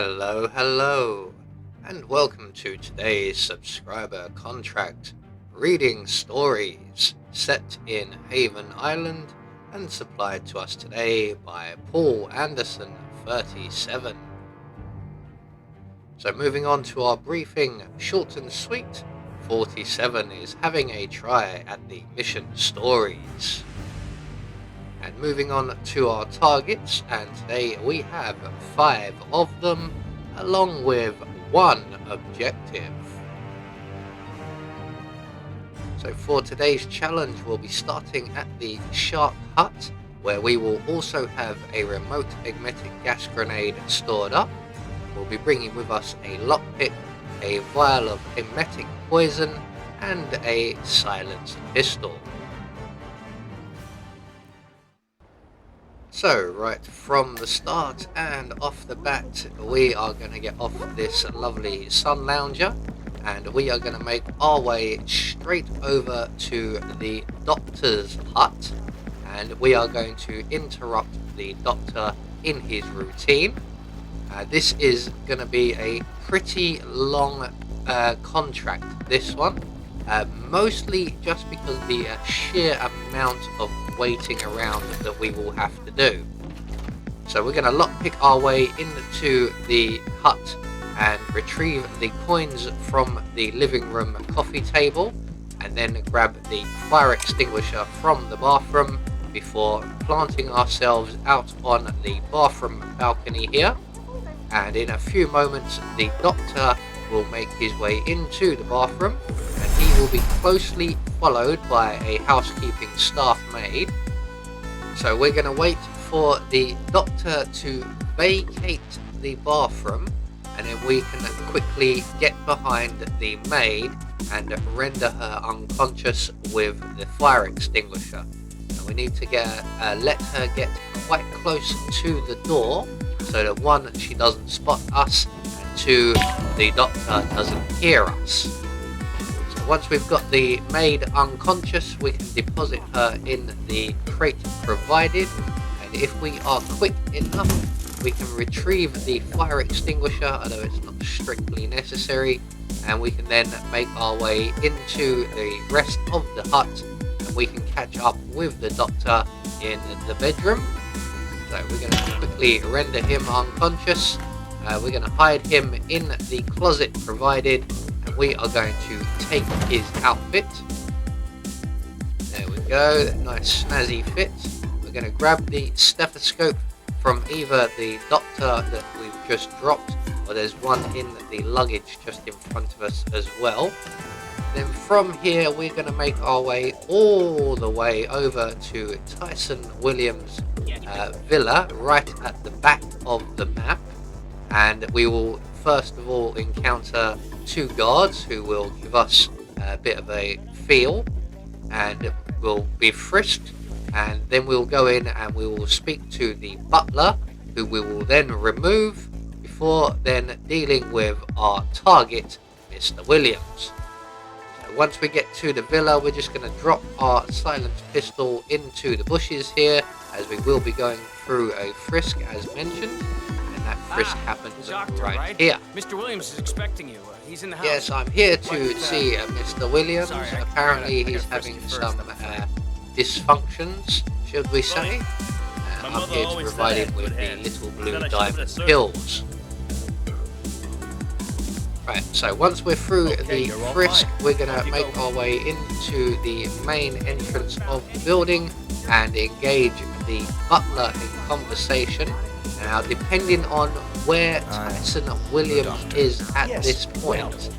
Hello, and welcome to today's subscriber contract reading stories set in Haven Island and supplied to us today by Paul Anderson 37. So moving on to our briefing, short and sweet, 47 is having a try at the mission stories. And moving on to our targets, and today we have 5 of them, along with 1 objective. So for today's challenge, we'll be starting at the Shark Hut, where we will also have a remote magnetic gas grenade stored up. We'll be bringing with us a lockpick, a vial of emetic poison, and a silenced pistol. So right from the start and off the bat, we are going to get off this lovely sun lounger and we are going to make our way straight over to the doctor's hut, and we are going to interrupt the doctor in his routine. This is going to be a pretty long contract, this one. Mostly just because of the sheer amount of waiting around that we will have to do. So we're going to lockpick our way into the hut and retrieve the coins from the living room coffee table, and then grab the fire extinguisher from the bathroom before planting ourselves out on the bathroom balcony here. And in a few moments the doctor will make his way into the bathroom, and he will be closely followed by a housekeeping staff maid. So we're going to wait for the doctor to vacate the bathroom, and then we can quickly get behind the maid and render her unconscious with the fire extinguisher. And we need to let her get quite close to the door so that 1, she doesn't spot us, 2, the doctor doesn't hear us. So once we've got the maid unconscious, we can deposit her in the crate provided, and if we are quick enough, we can retrieve the fire extinguisher, although it's not strictly necessary, and we can then make our way into the rest of the hut, and we can catch up with the doctor in the bedroom. So we're going to quickly render him unconscious. We're going to hide him in the closet provided, and we are going to take his outfit. There we go, nice snazzy fit. We're going to grab the stethoscope from either the doctor that we've just dropped, or there's one in the luggage just in front of us as well. Then from here we're going to make our way all the way over to Tyson Williams' villa, right at the back of the map. And we will first of all encounter 2 guards who will give us a bit of a feel, and we'll be frisked, and then we'll go in and we will speak to the butler, who we will then remove before then dealing with our target, Mr. Williams. So once we get to the villa, we're just going to drop our silenced pistol into the bushes here, as we will be going through a frisk as mentioned. That frisk happens doctor, right here. Mr. Williams is expecting you. He's in the house. Yes, I'm here to see Mr. Williams. Sorry, apparently he's having some dysfunctions, should we say. I'm here to provide him with the little blue diamond pills. Right, so once we're through the frisk, we're going to make our way into the main entrance of the building and engage the butler in conversation. Now, depending on where Tyson Williams is at this point,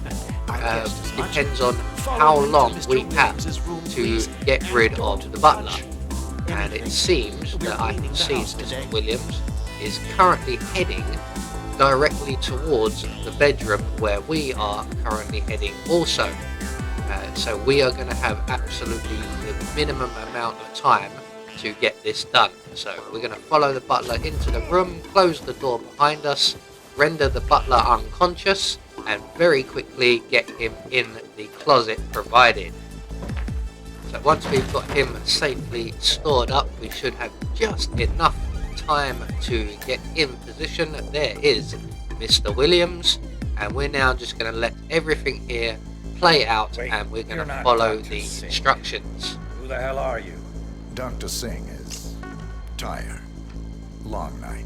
depends on how long we have to get rid of the butler. And it seems that I can see Mr. Williams is currently heading directly towards the bedroom where we are currently heading also. So we are going to have absolutely the minimum amount of time to get this done. So we're going to follow the butler into the room, close the door behind us, render the butler unconscious, and very quickly get him in the closet provided. So once we've got him safely stored up, we should have just enough time to get in position. There is Mr. Williams, and we're now just going to let everything here play out. Wait, and we're going you're to not follow Dr. the Singh. instructions. Who the hell are you? Dr. Singh is tired. Long night.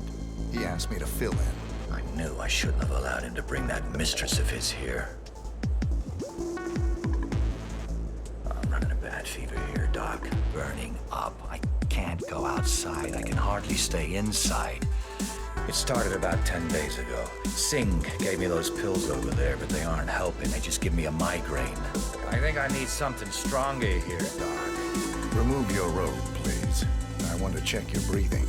He asked me to fill in. I knew I shouldn't have allowed him to bring that mistress of his here. I'm running a bad fever here, Doc. Burning up. I can't go outside. I can hardly stay inside. It started about 10 days ago. Singh gave me those pills over there, but they aren't helping. They just give me a migraine. I think I need something stronger here, Doc. Remove your robe, please. I want to check your breathing.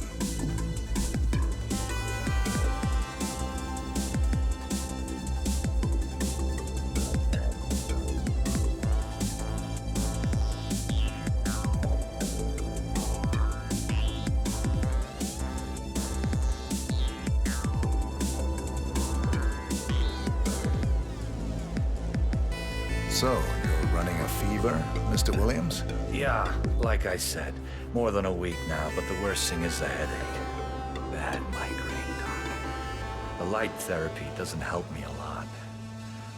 So, you're running a fever, Mr. Williams? Yeah, like I said, more than a week now, but the worst thing is the headache. Bad migraine, Doc. The light therapy doesn't help me a lot.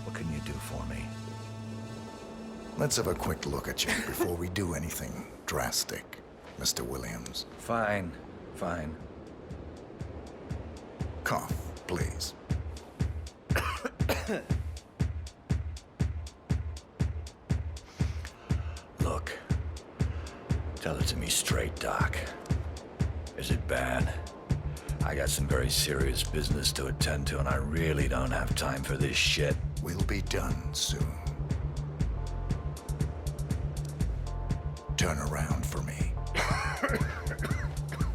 What can you do for me? Let's have a quick look at you before we do anything drastic, Mr. Williams. Fine, fine. Cough, please. Look, tell it to me straight, Doc. Is it bad? I got some very serious business to attend to, and I really don't have time for this shit. We'll be done soon. Turn around for me.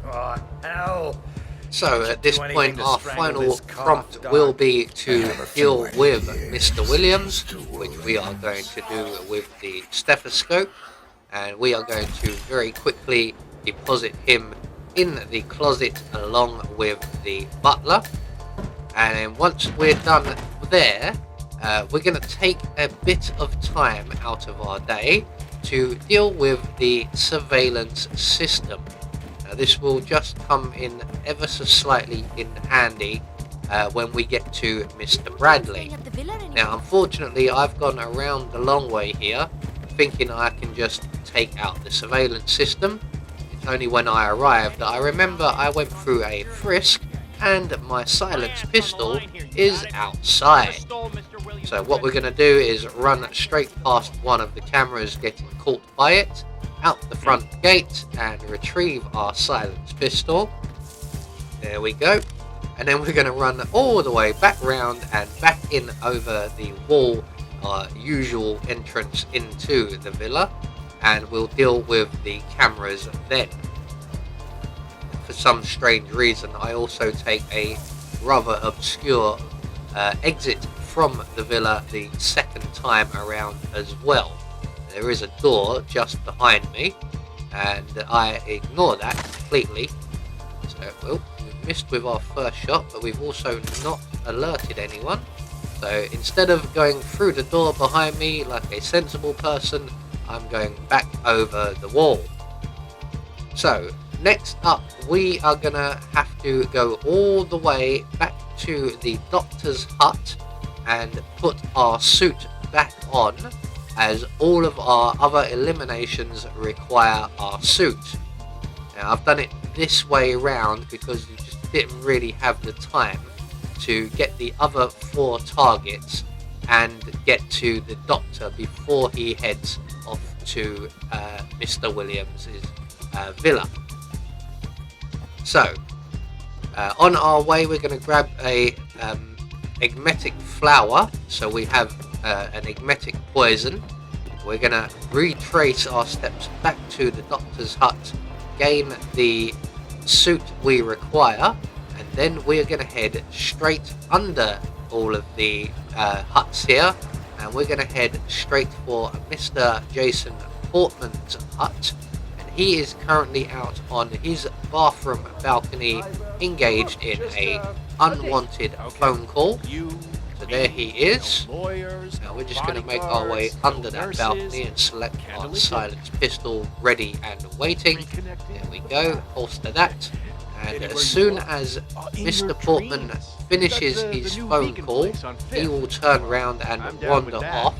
Oh, hell! So at this Do anything point to our strangle final this cough, prompt Doc. will be to have a deal few with ideas, Mr. Williams, Mr. which we are going Williams. to do with the stethoscope, and we are going to very quickly deposit him in the closet along with the butler. And then once we're done there, we're going to take a bit of time out of our day to deal with the surveillance system. Now, this will just come in ever so slightly in handy when we get to Mr. Bradley. Now, unfortunately, I've gone around the long way here, thinking I can just take out the surveillance system. It's only when I arrived that I remember I went through a frisk and my silenced pistol is outside. So what we're going to do is run straight past one of the cameras getting caught by it, out the front gate, and retrieve our silenced pistol. There we go. And then we're going to run all the way back round and back in over the wall, our usual entrance into the villa, and we'll deal with the cameras then. For some strange reason, I also take a rather obscure exit from the villa the second time around as well. There is a door just behind me, and I ignore that completely. So, well, we've missed with our first shot, but we've also not alerted anyone. So instead of going through the door behind me like a sensible person, I'm going back over the wall. So next up, we are gonna have to go all the way back to the doctor's hut and put our suit back on, as all of our other eliminations require our suit. Now, I've done it this way around because you just didn't really have the time to get the other 4 targets and get to the doctor before he heads off to Mr. Williams's villa. So, on our way, we're going to grab a emetic flower. So we have an emetic poison. We're going to retrace our steps back to the doctor's hut, gain the suit we require, and then we're going to head straight under all of the huts here, and we're going to head straight for Mr. Jason Portman's hut. He is currently out on his bathroom balcony, engaged in a unwanted phone call. So there he is. Now we're just going to make our way under that balcony and select our silenced pistol, ready and waiting. There we go, holster that. And as soon as Mr. Portman finishes his phone call, he will turn around and wander off.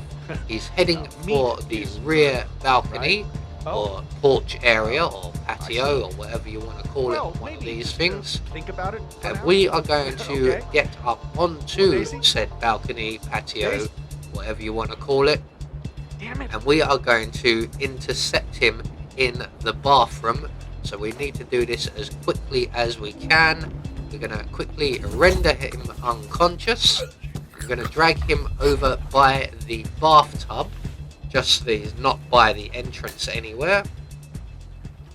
He's heading for the rear balcony or porch area or patio or whatever you want to call it, one of these things. And we are going to get up onto said balcony, patio, whatever you want to call it. And we are going to intercept him in the bathroom. So we need to do this as quickly as we can. We're going to quickly render him unconscious. We're going to drag him over by the bathtub, just so he's not by the entrance anywhere.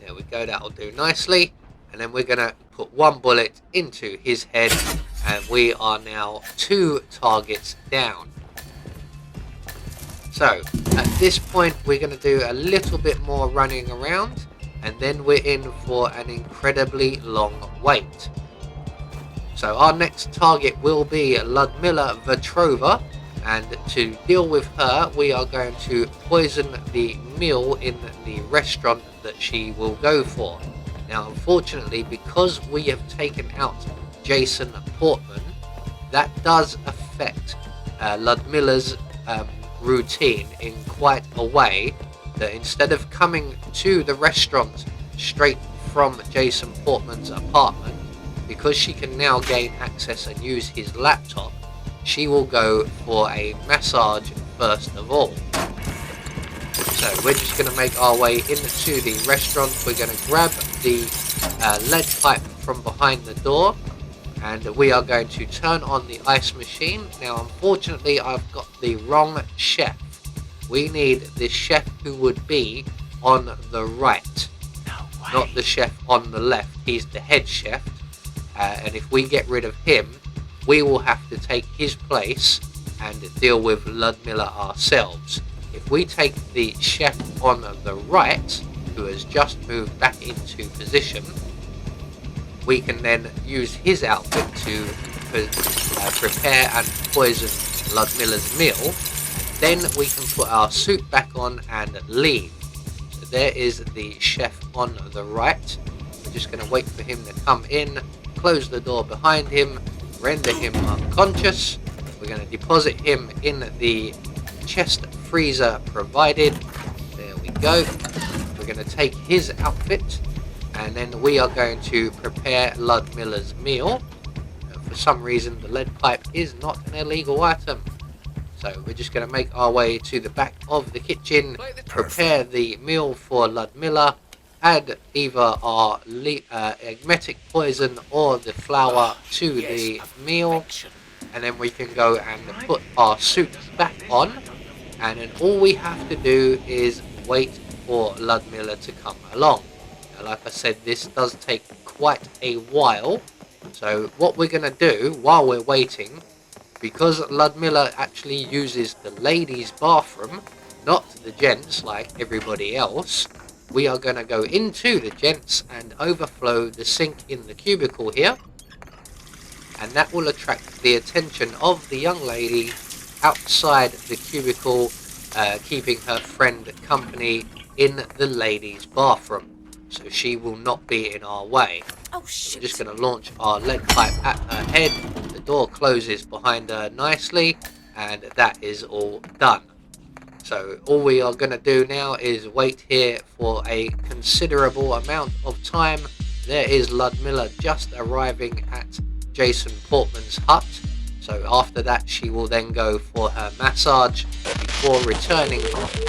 There we go, that'll do nicely. And then we're going to put one bullet into his head, and we are now 2 targets down. So at this point we're going to do a little bit more running around, and then we're in for an incredibly long wait. So our next target will be Ludmilla Vetrova, and to deal with her we are going to poison the meal in the restaurant that she will go for. Now unfortunately, because we have taken out Jason Portman, that does affect Ludmilla's routine in quite a way, that instead of coming to the restaurant straight from Jason Portman's apartment, because she can now gain access and use his laptop, she will go for a massage first of all. So we're just going to make our way into the restaurant. We're going to grab the lead pipe from behind the door, and we are going to turn on the ice machine. Now unfortunately I've got the wrong chef. We need the chef who would be on the right, not the chef on the left. He's the head chef, and if we get rid of him, we will have to take his place and deal with Ludmilla ourselves. If we take the chef on the right, who has just moved back into position, we can then use his outfit to prepare and poison Ludmilla's meal. Then we can put our suit back on and leave. So there is the chef on the right. We're just going to wait for him to come in, close the door behind him, render him unconscious. We're going to deposit him in the chest freezer provided. There we go. We're going to take his outfit, and then we are going to prepare Ludmilla's meal. For some reason the lead pipe is not an illegal item, so we're just going to make our way to the back of the kitchen, prepare the meal for Ludmilla, add either our emetic poison or the flour to the meal, and then we can go and put our suit back on, and then all we have to do is wait for Ludmilla to come along. Now, like I said, this does take quite a while, so what we're going to do while we're waiting, because Ludmilla actually uses the ladies' bathroom, not the gents like everybody else, we are going to go into the gents and overflow the sink in the cubicle here, and that will attract the attention of the young lady outside the cubicle, keeping her friend company in the ladies' bathroom, so she will not be in our way. Oh shit. We're just going to launch our lead pipe at her head. The door closes behind her nicely, and that is all done. So all we are going to do now is wait here for a considerable amount of time. There is Ludmilla just arriving at Jason Portman's hut. So after that she will then go for her massage before returning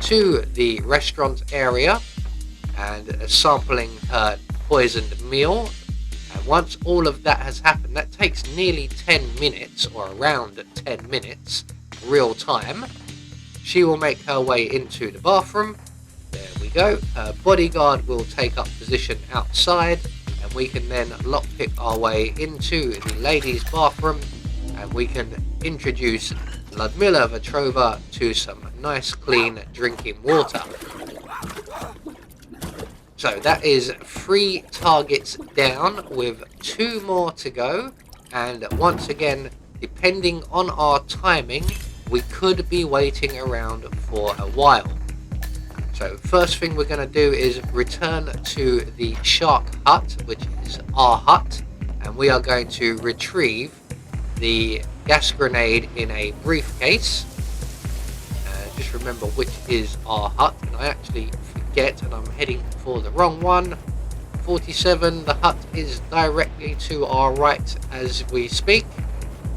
to the restaurant area and sampling her poisoned meal. And once all of that has happened, that takes nearly 10 minutes or around 10 minutes real time. She will make her way into the bathroom. There we go. Her bodyguard will take up position outside, and we can then lockpick our way into the ladies' bathroom, and we can introduce Ludmilla Vetrova to some nice clean drinking water. So that is 3 targets down with 2 more to go, and once again, depending on our timing, we could be waiting around for a while. So first thing we're going to do is return to the shark hut, which is our hut, and we are going to retrieve the gas grenade in a briefcase. Just remember which is our hut, and I actually forget and I'm heading for the wrong one. 47, the hut is directly to our right as we speak.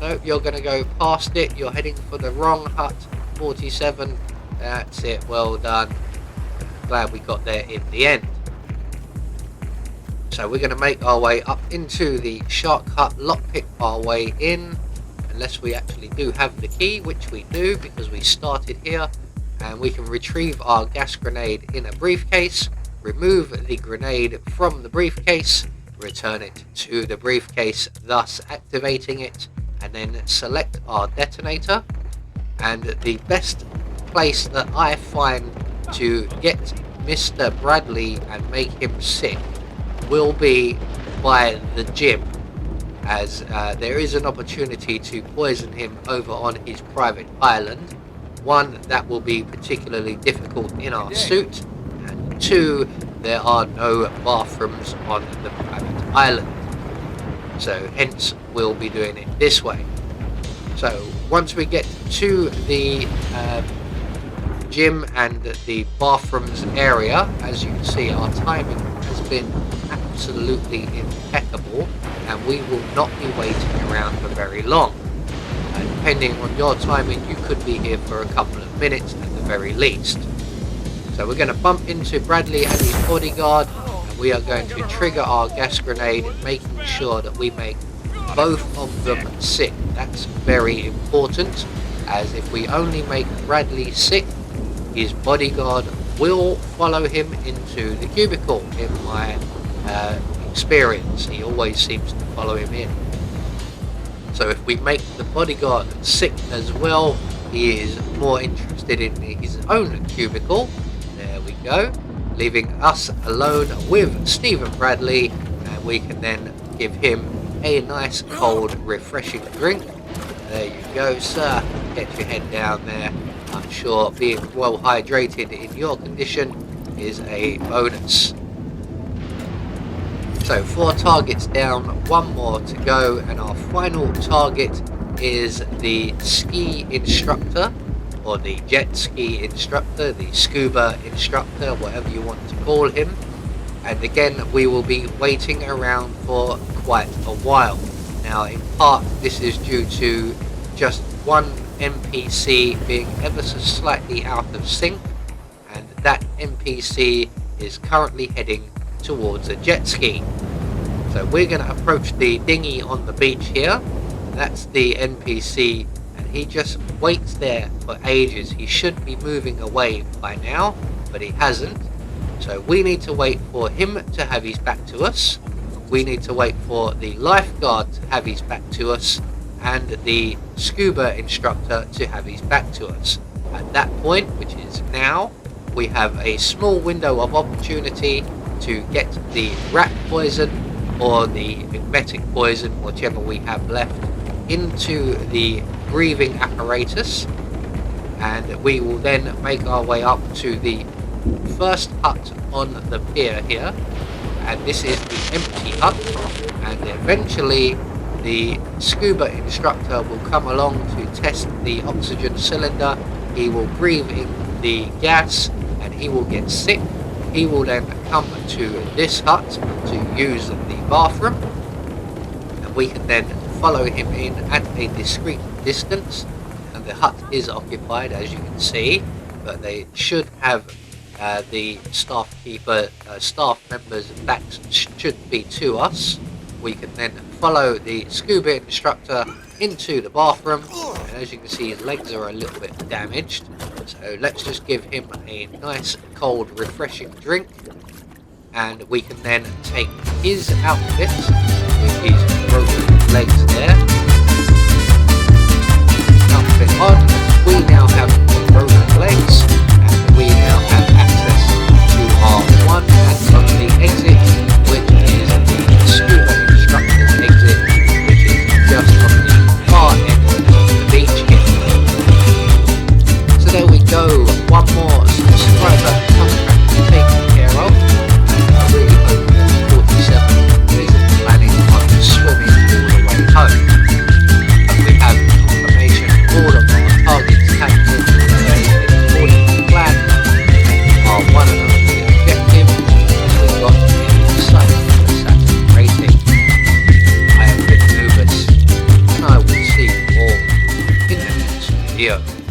No, you're going to go past it, you're heading for the wrong hut. 47, that's it, well done. Glad we got there in the end. So we're going to make our way up into the shark hut, lockpick our way in, unless we actually do have the key, which we do because we started here, and we can retrieve our gas grenade in a briefcase, remove the grenade from the briefcase, return it to the briefcase, thus activating it, and then select our detonator. And the best place that I find to get Mr. Bradley and make him sick will be by the gym, as there is an opportunity to poison him over on his private island. One, that will be particularly difficult in our suit, and two, there are no bathrooms on the private island, so hence we'll be doing it this way. So once we get to the gym and the bathrooms area, as you can see, our timing has been absolutely impeccable, and we will not be waiting around for very long. Depending on your timing, you could be here for a couple of minutes at the very least. So we're going to bump into Bradley and his bodyguard, and we are going to trigger our gas grenade, making sure that we make both of them sick. That's very important, as if we only make Bradley sick, his bodyguard will follow him into the cubicle. In my experience, he always seems to follow him in. So if we make the bodyguard sick as well, he is more interested in his own cubicle. There we go, leaving us alone with Stephen Bradley, and we can then give him a nice cold refreshing drink. There you go, sir, get your head down there. I'm sure being well hydrated in your condition is a bonus. So 4 targets down, 1 more to go, and our final target is the ski instructor, or the jet ski instructor, the scuba instructor, whatever you want to call him. And again, we will be waiting around for quite a while. Now, in part, this is due to just one NPC being ever so slightly out of sync, and that NPC is currently heading towards a jet ski. So we're going to approach the dinghy on the beach here. That's the NPC, and he just waits there for ages. He should be moving away by now, but he hasn't. So we need to wait for him to have his back to us. We need to wait for the lifeguard to have his back to us, and the scuba instructor to have his back to us. At that point, which is now, we have a small window of opportunity to get the rat poison or the mimetic poison, whichever we have left, into the breathing apparatus, and we will then make our way up to the first hut on the pier here, and this is the empty hut, and eventually the scuba instructor will come along to test the oxygen cylinder. He will breathe in the gas and he will get sick. He will then come to this hut to use the bathroom, and we can then follow him in at a discreet distance. And the hut is occupied, as you can see, but they should have the staff members' backs should be to us. We can then follow the scuba instructor into the bathroom, and as you can see, his legs are a little bit damaged, so let's just give him a nice cold refreshing drink, and we can then take his outfit with his broken legs there, outfit on. We now have the broken legs, and we now have access to our one and only exit, which is the scuba instructor's exit, which is just on the far end of the beach here. So there we go, one more subscriber coming Adios.